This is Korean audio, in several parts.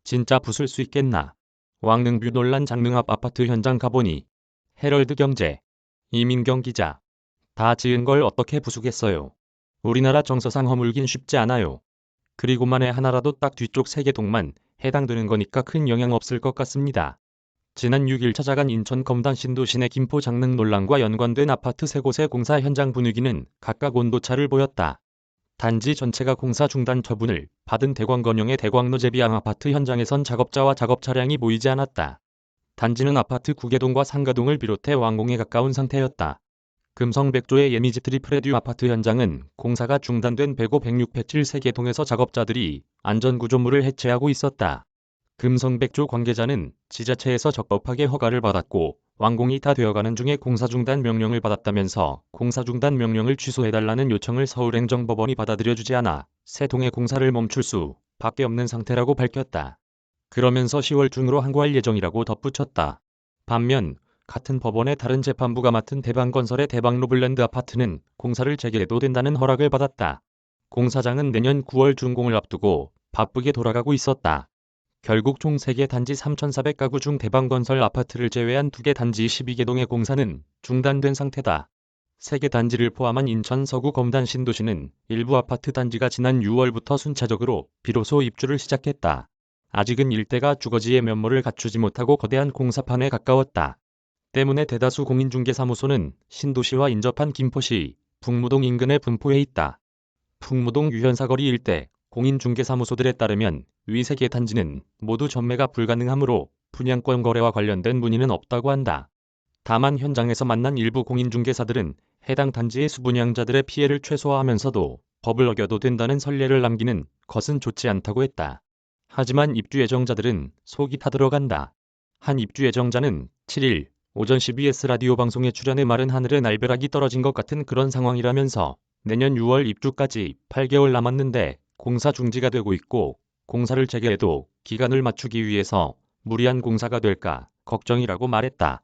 진짜 부술 수 있겠나? 왕능뷰 논란 장릉 앞 아파트 현장 가보니 헤럴드 경제 이민경 기자. 다 지은 걸 어떻게 부수겠어요? 우리나라 정서상 허물긴 쉽지 않아요. 그리고 만에 하나라도 딱 뒤쪽 세개동만 해당되는 거니까 큰 영향 없을 것 같습니다. 지난 6일 찾아간 인천 검단 신도시 내 김포 장릉 논란과 연관된 아파트 3곳의 공사 현장 분위기는 각각 온도차를 보였다. 단지 전체가 공사 중단 처분을 받은 대광건영의 대광로 제비앙 아파트 현장에선 작업자와 작업 차량이 보이지 않았다. 단지는 아파트 구계동과 상가동을 비롯해 완공에 가까운 상태였다. 금성백조의 예미지 트리플레듀 아파트 현장은 공사가 중단된 105, 106, 107 3개동에서 작업자들이 안전구조물을 해체하고 있었다. 금성백조 관계자는 지자체에서 적법하게 허가를 받았고 완공이 다 되어가는 중에 공사 중단 명령을 받았다면서 공사 중단 명령을 취소해달라는 요청을 서울행정법원이 받아들여주지 않아 세 동의 공사를 멈출 수 밖에 없는 상태라고 밝혔다. 그러면서 10월 중으로 항고할 예정이라고 덧붙였다. 반면 같은 법원의 다른 재판부가 맡은 대방건설의 대방로블랜드 아파트는 공사를 재개해도 된다는 허락을 받았다. 공사장은 내년 9월 준공을 앞두고 바쁘게 돌아가고 있었다. 결국 총 3개 단지 3,400가구 중 대방건설 아파트를 제외한 2개 단지 12개동의 공사는 중단된 상태다. 3개 단지를 포함한 인천 서구 검단 신도시는 일부 아파트 단지가 지난 6월부터 순차적으로 비로소 입주를 시작했다. 아직은 일대가 주거지의 면모를 갖추지 못하고 거대한 공사판에 가까웠다. 때문에 대다수 공인중개사무소는 신도시와 인접한 김포시 북무동 인근에 분포해 있다. 북무동 유현사거리 일대 공인중개사무소들에 따르면 위 3개 단지는 모두 전매가 불가능하므로 분양권 거래와 관련된 문의는 없다고 한다. 다만 현장에서 만난 일부 공인중개사들은 해당 단지의 수분양자들의 피해를 최소화하면서도 법을 어겨도 된다는 선례를 남기는 것은 좋지 않다고 했다. 하지만 입주 예정자들은 속이 타들어간다. 한 입주 예정자는 7일 오전 CBS 라디오 방송에 출연해 말은 하늘에 날벼락이 떨어진 것 같은 그런 상황이라면서 내년 6월 입주까지 8개월 남았는데 공사 중지가 되고 있고 공사를 재개해도 기간을 맞추기 위해서 무리한 공사가 될까 걱정이라고 말했다.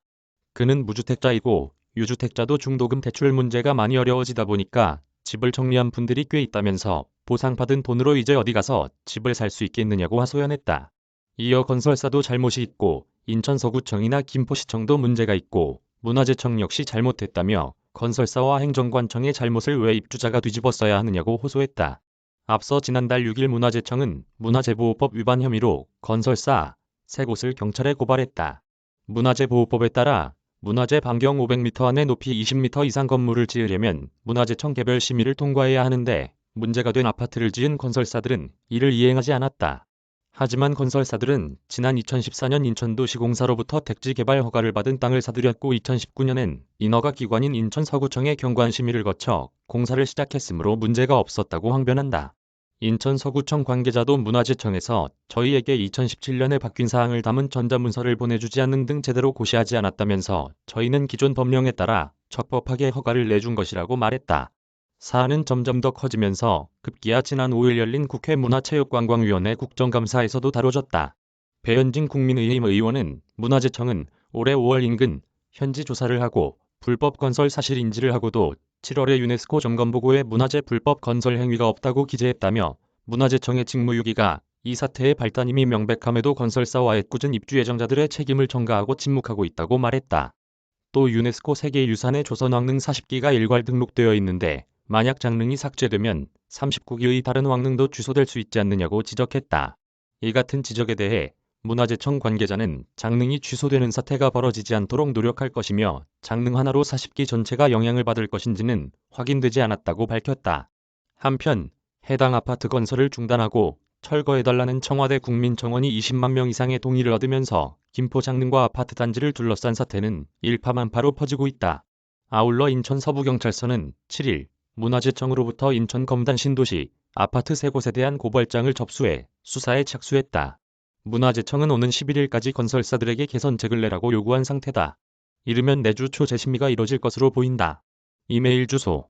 그는 무주택자이고 유주택자도 중도금 대출 문제가 많이 어려워지다 보니까 집을 정리한 분들이 꽤 있다면서 보상받은 돈으로 이제 어디 가서 집을 살 수 있겠느냐고 하소연했다. 이어 건설사도 잘못이 있고 인천 서구청이나 김포시청도 문제가 있고 문화재청 역시 잘못했다며 건설사와 행정관청의 잘못을 왜 입주자가 뒤집어써야 하느냐고 호소했다. 앞서 지난달 6일 문화재청은 문화재보호법 위반 혐의로 건설사 3곳을 경찰에 고발했다. 문화재보호법에 따라 문화재 반경 500m 안에 높이 20m 이상 건물을 지으려면 문화재청 개별 심의를 통과해야 하는데 문제가 된 아파트를 지은 건설사들은 이를 이행하지 않았다. 하지만 건설사들은 지난 2014년 인천도시공사로부터 택지 개발 허가를 받은 땅을 사들였고 2019년엔 인허가 기관인 인천 서구청의 경관 심의를 거쳐 공사를 시작했으므로 문제가 없었다고 항변한다. 인천 서구청 관계자도 문화재청에서 저희에게 2017년에 바뀐 사항을 담은 전자문서를 보내주지 않는 등 제대로 고시하지 않았다면서 저희는 기존 법령에 따라 적법하게 허가를 내준 것이라고 말했다. 사안은 점점 더 커지면서 급기야 지난 5일 열린 국회 문화체육관광위원회 국정감사에서도 다뤄졌다. 배현진 국민의힘 의원은 문화재청은 올해 5월 인근 현지 조사를 하고 불법 건설 사실 인지를 하고도 7월에 유네스코 점검보고에 문화재 불법 건설 행위가 없다고 기재했다며 문화재청의 직무유기가 이 사태의 발단임이 명백함에도 건설사와 애꿎은 입주 예정자들의 책임을 전가하고 침묵하고 있다고 말했다. 또 유네스코 세계유산에 조선왕릉 40기가 일괄 등록되어 있는데 만약 장릉이 삭제되면 39기의 다른 왕릉도 취소될 수 있지 않느냐고 지적했다. 이 같은 지적에 대해 문화재청 관계자는 장릉이 취소되는 사태가 벌어지지 않도록 노력할 것이며 장릉 하나로 40기 전체가 영향을 받을 것인지는 확인되지 않았다고 밝혔다. 한편 해당 아파트 건설을 중단하고 철거해달라는 청와대 국민청원이 20만 명 이상의 동의를 얻으면서 김포 장릉과 아파트 단지를 둘러싼 사태는 일파만파로 퍼지고 있다. 아울러 인천 서부경찰서는 7일 문화재청으로부터 인천 검단 신도시 아파트 3곳에 대한 고발장을 접수해 수사에 착수했다. 문화재청은 오는 11일까지 건설사들에게 개선책을 내라고 요구한 상태다. 이르면 내주 초 재심의가 이뤄질 것으로 보인다. 이메일 주소